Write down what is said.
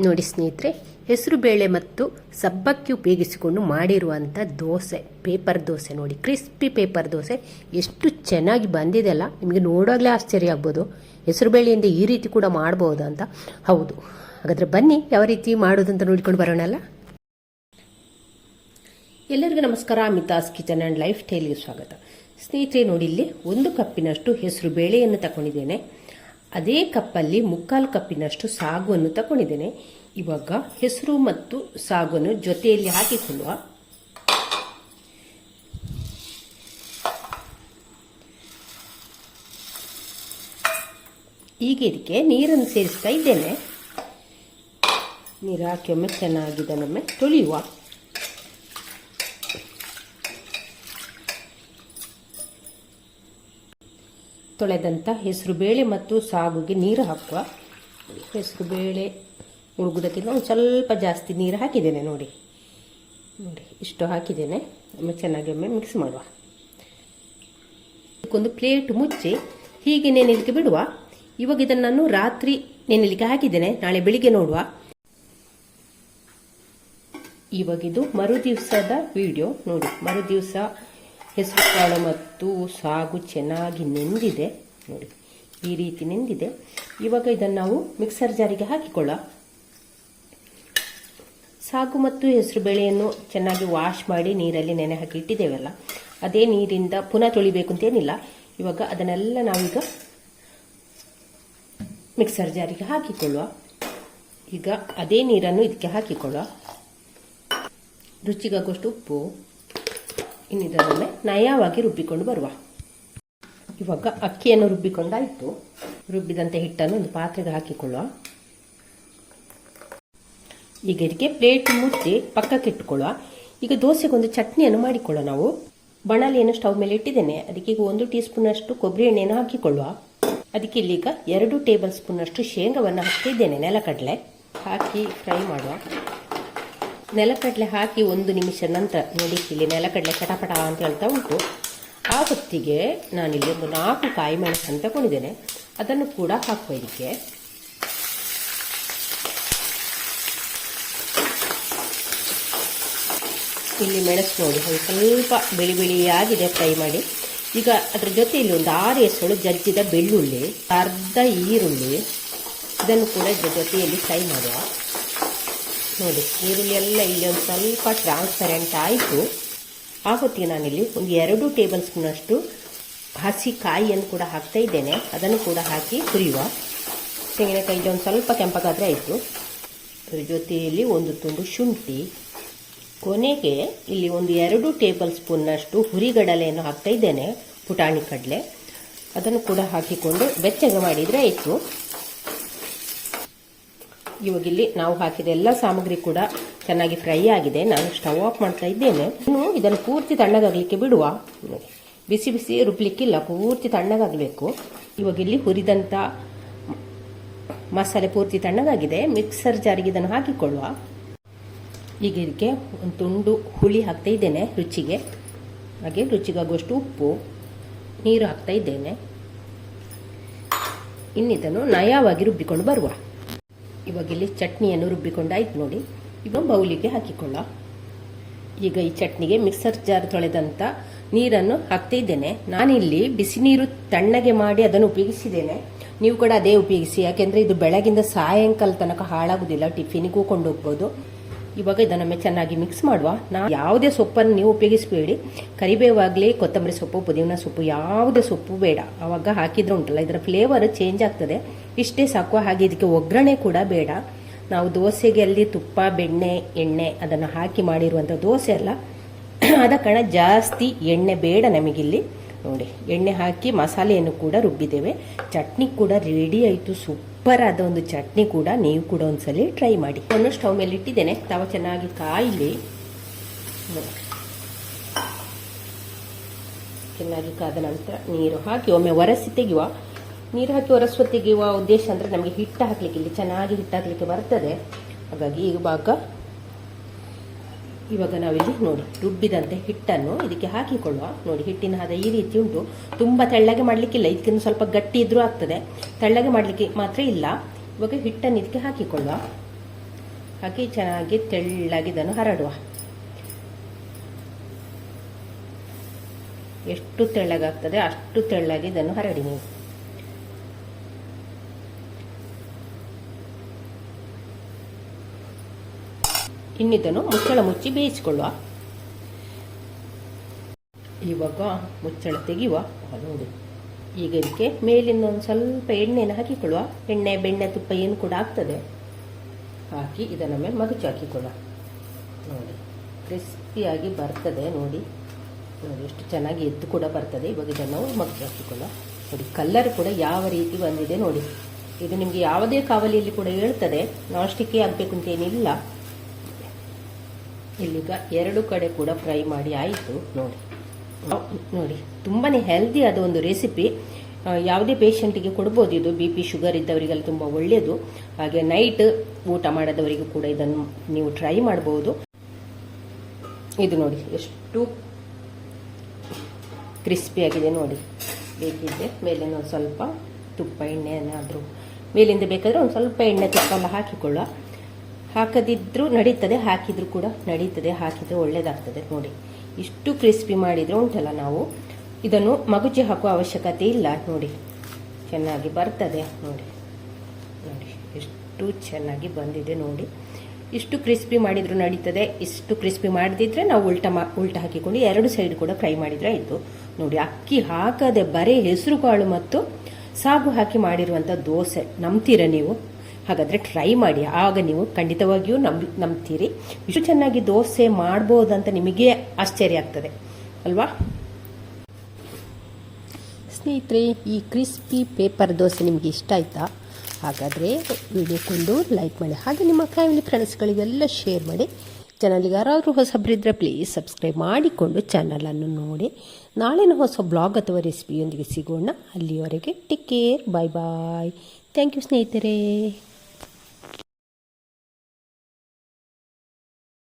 ನೋಡಿ ಸ್ನೇಹಿತರೆ, ಹೆಸರು ಬೇಳೆ ಮತ್ತು ಸಬ್ಬಕ್ಕಿ ಉಪಯೋಗಿಸಿಕೊಂಡು ಮಾಡಿರುವಂಥ ದೋಸೆ, ಪೇಪರ್ ದೋಸೆ ನೋಡಿ, ಕ್ರಿಸ್ಪಿ ಪೇಪರ್ ದೋಸೆ ಎಷ್ಟು ಚೆನ್ನಾಗಿ ಬಂದಿದೆ ಅಲ್ಲ. ನಿಮಗೆ ನೋಡೋಗ್ಲೇ ಆಶ್ಚರ್ಯ ಆಗ್ಬೋದು, ಹೆಸರು ಬೇಳೆಯಿಂದ ಈ ರೀತಿ ಕೂಡ ಮಾಡ್ಬೋದು ಅಂತ. ಹೌದು, ಹಾಗಾದರೆ ಬನ್ನಿ ಯಾವ ರೀತಿ ಮಾಡೋದು ಅಂತ ನೋಡಿಕೊಂಡು ಬರೋಣಲ್ಲ. ಎಲ್ಲರಿಗೂ ನಮಸ್ಕಾರ. ಮಿತಾಸ್ ಕಿಚನ್ ಆ್ಯಂಡ್ ಲೈಫ್ ಸ್ಟೈಲ್ಗೆ ಸ್ವಾಗತ. ಸ್ನೇಹಿತರೆ ನೋಡಿ, ಇಲ್ಲಿ 1 ಕಪ್ಪಿನಷ್ಟು ಹೆಸರು ಬೇಳೆಯನ್ನು ತಗೊಂಡಿದ್ದೇನೆ. ಅದೇ ಕಪ್ಪಲ್ಲಿ 3/4 ಕಪ್ಪಿನಷ್ಟು ಸಾಗುವನ್ನು ತಗೊಂಡಿದ್ದೇನೆ. ಇವಾಗ ಹೆಸರು ಮತ್ತು ಸಾಗುವನ್ನು ಜೊತೆಯಲ್ಲಿ ಹಾಕಿಕೊಳ್ಳುವ. ಈಗ ಇದಕ್ಕೆ ನೀರನ್ನು ಸೇರಿಸ್ತಾ ಇದ್ದೇನೆ. ನೀರು ಹಾಕಿ ಒಮ್ಮೆ ಚೆನ್ನಾಗಿ ಇದನ್ನೊಮ್ಮೆ ತೊಳೆಯುವ. ತೊಳೆದಂಥ ಹೆಸರು ಬೇಳೆ ಮತ್ತು ಸಾಗುಗೆ ನೀರು ಹಾಕುವ. ಹೆಸರು ಬೇಳೆ ಮುಳುಗುವುದಕ್ಕಿಂತ ಒಂದು ಸ್ವಲ್ಪ ಜಾಸ್ತಿ ನೀರು ಹಾಕಿದ್ದೇನೆ. ನೋಡಿ ಇಷ್ಟು ಹಾಕಿದ್ದೇನೆ. ಒಮ್ಮೆ ಚೆನ್ನಾಗಿ ಒಮ್ಮೆ ಮಿಕ್ಸ್ ಮಾಡುವ. ಇದಕ್ಕೊಂದು ಪ್ಲೇಟ್ ಮುಚ್ಚಿ ಹೀಗೆ ನೆನೆಲಿಕ್ಕೆ ಬಿಡುವ. ಇವಾಗ ಇದನ್ನು ನಾನು ರಾತ್ರಿ ನೆನೆಲಿಕ್ಕೆ ಹಾಕಿದ್ದೇನೆ, ನಾಳೆ ಬೆಳಿಗ್ಗೆ ನೋಡುವ. ಇವಾಗ ಇದು ಮರುದಿವಸದ ವಿಡಿಯೋ ನೋಡಿ. ಮರುದಿವಸ ಹೆಸರು ಕಾಳು ಮತ್ತು ಸಾಗು ಚೆನ್ನಾಗಿ ನೆಂದಿದೆ ನೋಡಿ, ಈ ರೀತಿ ನೆಂದಿದೆ. ಇವಾಗ ಇದನ್ನು ನಾವು ಮಿಕ್ಸರ್ ಜಾರಿಗೆ ಹಾಕಿಕೊಳ್ಳ. ಸಾಗು ಮತ್ತು ಹೆಸರು ಬೇಳೆಯನ್ನು ಚೆನ್ನಾಗಿ ವಾಶ್ ಮಾಡಿ ನೀರಲ್ಲಿ ನೆನೆ ಹಾಕಿ ಇಟ್ಟಿದ್ದೇವಲ್ಲ, ಅದೇ ನೀರಿಂದ ಪುನಃ ತೊಳಿಬೇಕು ಅಂತೇನಿಲ್ಲ. ಇವಾಗ ಅದನ್ನೆಲ್ಲ ನಾವೀಗ ಮಿಕ್ಸರ್ ಜಾರಿಗೆ ಹಾಕಿಕೊಳ್ಳುವ. ಈಗ ಅದೇ ನೀರನ್ನು ಇದಕ್ಕೆ ಹಾಕಿಕೊಳ್ಳುವ. ರುಚಿಗಾಗುವಷ್ಟು ಉಪ್ಪು. ಇನ್ನಿದರೊಮ್ಮೆ ನಯವಾಗಿ ರುಬ್ಬಿಕೊಂಡು ಬರುವ. ಇವಾಗ ಅಕ್ಕಿಯನ್ನು ರುಬ್ಬಿಕೊಂಡಾಯಿತು. ರುಬ್ಬಿದಂಥ ಹಿಟ್ಟನ್ನು ಒಂದು ಪಾತ್ರೆಗೆ ಹಾಕಿಕೊಳ್ಳುವ. ಈಗ ಇದಕ್ಕೆ ಪ್ಲೇಟ್ ಮುಚ್ಚಿ ಪಕ್ಕಕ್ಕೆ ಇಟ್ಟುಕೊಳ್ಳುವ. ಈಗ ದೋಸೆಗೊಂದು ಚಟ್ನಿಯನ್ನು ಮಾಡಿಕೊಳ್ಳುವ. ನಾವು ಬಾಣಲೆಯನ್ನು ಸ್ಟವ್ ಮೇಲೆ ಇಟ್ಟಿದ್ದೇನೆ. ಅದಕ್ಕೆ ಈಗ 1 ಟೀ ಸ್ಪೂನ್ ಅಷ್ಟು ಕೊಬ್ಬರಿ ಎಣ್ಣೆಯನ್ನು ಹಾಕಿಕೊಳ್ಳುವ. ಅದಕ್ಕೆ ಇಲ್ಲೀಗ 2 ಟೇಬಲ್ ಸ್ಪೂನ್ ಅಷ್ಟು ಶೇಂಗಾವನ್ನು ಹಾಕ್ತಿದ್ದೇನೆ. ನೆಲಕಡಲೆ ಹಾಕಿ ಫ್ರೈ ಮಾಡುವ. ನೆಲಕಡಲೆ ಹಾಕಿ 1 ನಿಮಿಷ ನಂತರ ನೋಡಿ, ಇಲ್ಲಿ ನೆಲಕಡಲೆ ಚಟಪಟ ಅಂತ ಹೇಳ್ತಾ ಉಂಟು. ಆ ಹೊತ್ತಿಗೆ ನಾನಿಲ್ಲಿ ಒಂದು 4 ಕಾಯಿ ಮೆಣಸನ್ನು ತಗೊಂಡಿದ್ದೇನೆ. ಅದನ್ನು ಕೂಡ ಹಾಕುವ ಇದಕ್ಕೆ. ಇಲ್ಲಿ ಮೆಣಸು ನೋಡಿ ಒಂದು ಸ್ವಲ್ಪ ಬಿಳಿ ಬಿಳಿಯಾಗಿದೆ, ಫ್ರೈ ಮಾಡಿ. ಈಗ ಅದರ ಜೊತೆಯಲ್ಲಿ ಒಂದು 6 ಎಸಳು ಜಜ್ಜಿದ ಬೆಳ್ಳುಳ್ಳಿ, ಅರ್ಧ ಈರುಳ್ಳಿ, ಇದನ್ನು ಕೂಡ ಇದರ ಜೊತೆಯಲ್ಲಿ ಫ್ರೈ ಮಾಡುವ. ನೋಡಿ, ಈರುಳ್ಳಿ ಎಲ್ಲ ಇಲ್ಲಿ ಒಂದು ಸ್ವಲ್ಪ ಟ್ರಾನ್ಸ್ಪರೆಂಟ್ ಆಯಿತು. ಆ ಹೊತ್ತಿಗೆ ನಾನಿಲ್ಲಿ ಒಂದು 2 ಟೇಬಲ್ ಸ್ಪೂನ್ ಅಷ್ಟು ಹಸಿ ಕಾಯಿಯನ್ನು ಕೂಡ ಹಾಕ್ತಾ ಇದ್ದೇನೆ. ಅದನ್ನು ಕೂಡ ಹಾಕಿ ಹುರಿಯುವ. ತೆಂಗಿನಕಾಯಿ ಒಂದು ಸ್ವಲ್ಪ ಕೆಂಪಗಾದರೆ ಆಯಿತು. ಅದರ ಜೊತೆಯಲ್ಲಿ 1 ತುಂಡು ಶುಂಠಿ. ಕೊನೆಗೆ ಇಲ್ಲಿ ಒಂದು 2 ಟೇಬಲ್ ಸ್ಪೂನ್ನಷ್ಟು ಹುರಿಗಡಲೆಯನ್ನು ಹಾಕ್ತಾ ಇದ್ದೇನೆ, ಪುಟಾಣಿ ಕಡಲೆ. ಅದನ್ನು ಕೂಡ ಹಾಕಿಕೊಂಡು ಬೆಚ್ಚಗೆ ಮಾಡಿದರೆ ಆಯಿತು. ಇವಾಗ ಇಲ್ಲಿ ನಾವು ಹಾಕಿದ ಎಲ್ಲ ಸಾಮಗ್ರಿ ಕೂಡ ಚೆನ್ನಾಗಿ ಫ್ರೈ ಆಗಿದೆ. ನಾನು ಸ್ಟವ್ ಆಫ್ ಮಾಡ್ತಾ ಇದ್ದೇನೆ. ಇನ್ನು ಇದನ್ನು ಪೂರ್ತಿ ತಣ್ಣಗಾಗಲಿಕ್ಕೆ ಬಿಡುವ. ಬಿಸಿ ಬಿಸಿ ರುಬ್ಲಿಕ್ಕಿಲ್ಲ, ಪೂರ್ತಿ ತಣ್ಣಗಾಗಬೇಕು. ಇವಾಗ ಇಲ್ಲಿ ಹುರಿದಂಥ ಮಸಾಲೆ ಪೂರ್ತಿ ತಣ್ಣಗಾಗಿದೆ. ಮಿಕ್ಸರ್ ಜಾರಿಗೆ ಇದನ್ನು ಹಾಕಿಕೊಳ್ಳುವ. ಈಗ ಇದಕ್ಕೆ ಒಂದು ತುಂಡು ಹುಳಿ ಹಾಕ್ತಾ ಇದ್ದೇನೆ ರುಚಿಗೆ. ಹಾಗೆ ರುಚಿಗಾಗುವಷ್ಟು ಉಪ್ಪು, ನೀರು ಹಾಕ್ತಾ ಇದ್ದೇನೆ. ಇನ್ನಿದನ್ನು ನಯವಾಗಿ ರುಬ್ಬಿಕೊಂಡು ಬರುವ. ಇವಾಗ ಇಲ್ಲಿ ಚಟ್ನಿಯನ್ನು ರುಬ್ಬಿಕೊಂಡಾಯ್ತು ನೋಡಿ. ಇವಾಗ ಬೌಲಿಗೆ ಹಾಕಿಕೊಳ್ಳ. ಈಗ ಈ ಚಟ್ನಿಗೆ ಮಿಕ್ಸರ್ ಜಾರ್ ತೊಳೆದಂಥ ನೀರನ್ನು ಹಾಕ್ತಾ ಇದ್ದೇನೆ. ನಾನಿಲ್ಲಿ ಬಿಸಿ ನೀರು ತಣ್ಣಗೆ ಮಾಡಿ ಅದನ್ನು ಉಪಯೋಗಿಸಿದ್ದೇನೆ. ನೀವು ಕೂಡ ಅದೇ ಉಪಯೋಗಿಸಿ, ಯಾಕೆಂದರೆ ಇದು ಬೆಳಗಿಂದ ಸಾಯಂಕಾಲ ತನಕ ಹಾಳಾಗುವುದಿಲ್ಲ, ಟಿಫಿನಿಗೂ ಕೊಂಡೋಗ್ಬೋದು. ಇವಾಗ ಇದನ್ನೊಮ್ಮೆ ಚೆನ್ನಾಗಿ ಮಿಕ್ಸ್ ಮಾಡುವ. ಯಾವುದೇ ಸೊಪ್ಪನ್ನು ನೀವು ಉಪಯೋಗಿಸಬೇಡಿ. ಕರಿಬೇವಾಗಲಿ, ಕೊತ್ತಂಬರಿ ಸೊಪ್ಪು, ಪುದೀನ ಸೊಪ್ಪು, ಯಾವುದೇ ಸೊಪ್ಪು ಬೇಡ. ಆವಾಗ ಹಾಕಿದ್ರೆ ಉಂಟಲ್ಲ, ಇದರ ಫ್ಲೇವರ್ ಚೇಂಜ್ ಆಗ್ತದೆ. ಇಷ್ಟೇ ಸಾಕು. ಹಾಗೆ ಇದಕ್ಕೆ ಒಗ್ಗರಣೆ ಕೂಡ ಬೇಡ. ನಾವು ದೋಸೆಗೆ ಅಲ್ಲಿ ತುಪ್ಪ, ಬೆಣ್ಣೆ, ಎಣ್ಣೆ ಅದನ್ನು ಹಾಕಿ ಮಾಡಿರುವಂಥ ದೋಸೆ ಅಲ್ಲ, ಆದ ಕಾರಣ ಜಾಸ್ತಿ ಎಣ್ಣೆ ಬೇಡ ನಮಗಿಲ್ಲಿ. ನೋಡಿ, ಎಣ್ಣೆ ಹಾಕಿ ಮಸಾಲೆಯನ್ನು ಕೂಡ ರುಬ್ಬಿದ್ದೇವೆ. ಚಟ್ನಿ ಕೂಡ ರೆಡಿ ಆಯಿತು. ಸೂಪರ್ ಆದ ಒಂದು ಚಟ್ನಿ ಕೂಡ ನೀವು ಕೂಡ ಒಂದ್ಸಲಿ ಟ್ರೈ ಮಾಡಿ. ನಾನು ಸ್ಟವ್ ಮೇಲೆ ಇಟ್ಟಿದ್ದೇನೆ. ತವ ಚೆನ್ನಾಗಿ ಕಾಯಿಲಿ. ಚೆನ್ನಾಗಿ ಕಾದ ನಂತರ ನೀರು ಹಾಕಿ ಒಮ್ಮೆ ಒರೆಸಿ ತೆಗೆಯುವ. ನೀರು ಹಾಕಿ ಒರೆಸುವ ತೆಗೆಯುವ ಉದ್ದೇಶ ಅಂದರೆ ನಮಗೆ ಹಿಟ್ಟು ಹಾಕಲಿಕ್ಕೆ, ಇಲ್ಲಿ ಚೆನ್ನಾಗಿ ಹಿಟ್ಟು ಹಾಕಲಿಕ್ಕೆ ಬರ್ತದೆ. ಹಾಗಾಗಿ ಇವಾಗ ನಾವಿಲ್ಲಿ ನೋಡಿ ರುಬ್ಬಿದಂತೆ ಹಿಟ್ಟನ್ನು ಇದಕ್ಕೆ ಹಾಕಿಕೊಳ್ಳುವ. ನೋಡಿ, ಹಿಟ್ಟಿನ ಹದ ಈ ರೀತಿ ಉಂಟು. ತುಂಬ ತೆಳ್ಳಗೆ ಮಾಡಲಿಕ್ಕಿಲ್ಲ, ಇದಕ್ಕಿಂತ ಸ್ವಲ್ಪ ಗಟ್ಟಿ ಇದ್ರೂ ಆಗ್ತದೆ. ತೆಳ್ಳಗೆ ಮಾಡಲಿಕ್ಕೆ ಮಾತ್ರ ಇಲ್ಲ. ಇವಾಗ ಹಿಟ್ಟನ್ನು ಇದಕ್ಕೆ ಹಾಕಿಕೊಳ್ಳುವ. ಹಾಕಿ ಚೆನ್ನಾಗಿ ತೆಳ್ಳಗೆ ಇದನ್ನು ಹರಡುವ. ಎಷ್ಟು ತೆಳ್ಳಗಾಗ್ತದೆ ಅಷ್ಟು ತೆಳ್ಳಗೆ ಇದನ್ನು ಹರಡಿ ನೀವು. ಇನ್ನಿದನ್ನು ಮುಚ್ಚಳ ಮುಚ್ಚಿ ಬೇಯಿಸಿಕೊಳ್ಳುವ. ಇವಾಗ ಮುಚ್ಚಳ ತೆಗೆಯುವ. ನೋಡಿ, ಈಗ ಇದಕ್ಕೆ ಮೇಲಿಂದ ಒಂದು ಸ್ವಲ್ಪ ಎಣ್ಣೆನ ಹಾಕಿಕೊಳ್ಳುವ. ಎಣ್ಣೆ, ಬೆಣ್ಣೆ, ತುಪ್ಪ ಏನು ಕೂಡ ಆಗ್ತದೆ. ಹಾಕಿ ಇದನ್ನೊಮ್ಮೆ ಮಗುಚಿ ಹಾಕಿಕೊಳ್ಳುವ. ನೋಡಿ, ಕ್ರಿಸ್ಪಿಯಾಗಿ ಬರ್ತದೆ. ನೋಡಿ ಎಷ್ಟು ಚೆನ್ನಾಗಿ ಎದ್ದು ಕೂಡ ಬರ್ತದೆ. ಇವಾಗ ಇದನ್ನು ನಾವು ಮಗುಚಿ ಹಾಕಿಕೊಳ್ಳುವ. ನೋಡಿ, ಕಲ್ಲರ್ ಕೂಡ ಯಾವ ರೀತಿ ಬಂದಿದೆ ನೋಡಿ. ಇದು ನಿಮಗೆ ಯಾವುದೇ ಕಾವಲಿಯಲ್ಲಿ ಕೂಡ ಹೇಳ್ತದೆ, ನಾನ್ ಸ್ಟಿಕ್ಕೇ ಆಗಬೇಕು ಅಂತ ಏನಿಲ್ಲ. ಇಲ್ಲಿಗ 2 ಕಡೆ ಕೂಡ ಫ್ರೈ ಮಾಡಿ ಆಯಿತು. ನೋಡಿ ತುಂಬಾ ಹೆಲ್ದಿ ಆದ ಒಂದು ರೆಸಿಪಿ. ಯಾವುದೇ ಪೇಷಂಟಿಗೆ ಕೊಡ್ಬೋದು ಇದು. BP ಶುಗರ್ ಇದ್ದವರಿಗೆಲ್ಲ ತುಂಬ ಒಳ್ಳೆಯದು. ಹಾಗೆ ನೈಟ್ ಊಟ ಮಾಡದವರಿಗೂ ಕೂಡ ಇದನ್ನು ನೀವು ಟ್ರೈ ಮಾಡ್ಬೋದು. ಇದು ನೋಡಿ ಎಷ್ಟು ಕ್ರಿಸ್ಪಿಯಾಗಿದೆ ನೋಡಿ. ಬೇಕಿದ್ದೆ ಮೇಲಿಂದ ಒಂದು ಸ್ವಲ್ಪ ತುಪ್ಪ, ಎಣ್ಣೆ ಏನಾದರೂ ಮೇಲಿಂದ ಬೇಕಾದರೆ ಒಂದು ಸ್ವಲ್ಪ ಎಣ್ಣೆ, ತುಪ್ಪ ಎಲ್ಲ ಹಾಕಿಕೊಳ್ಳುವ. ಹಾಕದಿದ್ರೂ ನಡೀತದೆ, ಹಾಕಿದರೂ ಕೂಡ ನಡೀತದೆ. ಹಾಕಿದರೆ ಒಳ್ಳೆಯದಾಗ್ತದೆ. ನೋಡಿ, ಇಷ್ಟು ಕ್ರಿಸ್ಪಿ ಮಾಡಿದರೆ ಉಂಟಲ್ಲ, ನಾವು ಇದನ್ನು ಮಗುಚಿ ಹಾಕುವ ಅವಶ್ಯಕತೆ ಇಲ್ಲ. ನೋಡಿ, ಚೆನ್ನಾಗಿ ಬರ್ತದೆ. ನೋಡಿ ಎಷ್ಟು ಚೆನ್ನಾಗಿ ಬಂದಿದೆ. ನೋಡಿ, ಇಷ್ಟು ಕ್ರಿಸ್ಪಿ ಮಾಡಿದರೂ ನಡೀತದೆ. ಇಷ್ಟು ಕ್ರಿಸ್ಪಿ ಮಾಡದಿದ್ರೆ ನಾವು ಉಲ್ಟ ಹಾಕಿಕೊಂಡು 2 ಸೈಡ್ ಕೂಡ ಫ್ರೈ ಮಾಡಿದರೆ ಆಯಿತು. ನೋಡಿ, ಅಕ್ಕಿ ಹಾಕದೆ ಬರೀ ಹೆಸರು ಕಾಳು ಮತ್ತು ಸಾಗು ಹಾಕಿ ಮಾಡಿರುವಂಥ ದೋಸೆ. ನಂಬ್ತೀರ ನೀವು? ಹಾಗಾದರೆ ಟ್ರೈ ಮಾಡಿ, ಆಗ ನೀವು ಖಂಡಿತವಾಗಿಯೂ ನಂಬ್ತೀರಿ. ಇಷ್ಟು ಚೆನ್ನಾಗಿ ದೋಸೆ ಮಾಡ್ಬೋದಂತ ನಿಮಗೆ ಆಶ್ಚರ್ಯ ಆಗ್ತದೆ ಅಲ್ವಾ ಸ್ನೇಹಿತರೆ? ಈ ಕ್ರಿಸ್ಪಿ ಪೇಪರ್ ದೋಸೆ ನಿಮಗೆ ಇಷ್ಟ ಆಯಿತಾ? ಹಾಗಾದರೆ ವಿಡಿಯೋಕ್ಕೊಂದು ಲೈಕ್ ಮಾಡಿ, ಹಾಗೆ ನಿಮ್ಮ ಫ್ಯಾಮಿಲಿ ಫ್ರೆಂಡ್ಸ್ಗಳಿಗೆಲ್ಲ ಶೇರ್ ಮಾಡಿ. ಚಾನಲ್ಗೆ ಯಾರಾದರೂ ಹೊಸಬ್ರಿದ್ರೆ ಪ್ಲೀಸ್ ಸಬ್ಸ್ಕ್ರೈಬ್ ಮಾಡಿಕೊಂಡು ಚಾನಲನ್ನು ನೋಡಿ. ನಾಳಿನ ಹೊಸ ಬ್ಲಾಗ್ ಅಥವಾ ರೆಸಿಪಿಯೊಂದಿಗೆ ಸಿಗೋಣ. ಅಲ್ಲಿಯವರೆಗೆ take care, bye bye. Thank you ಸ್ನೇಹಿತರೆ.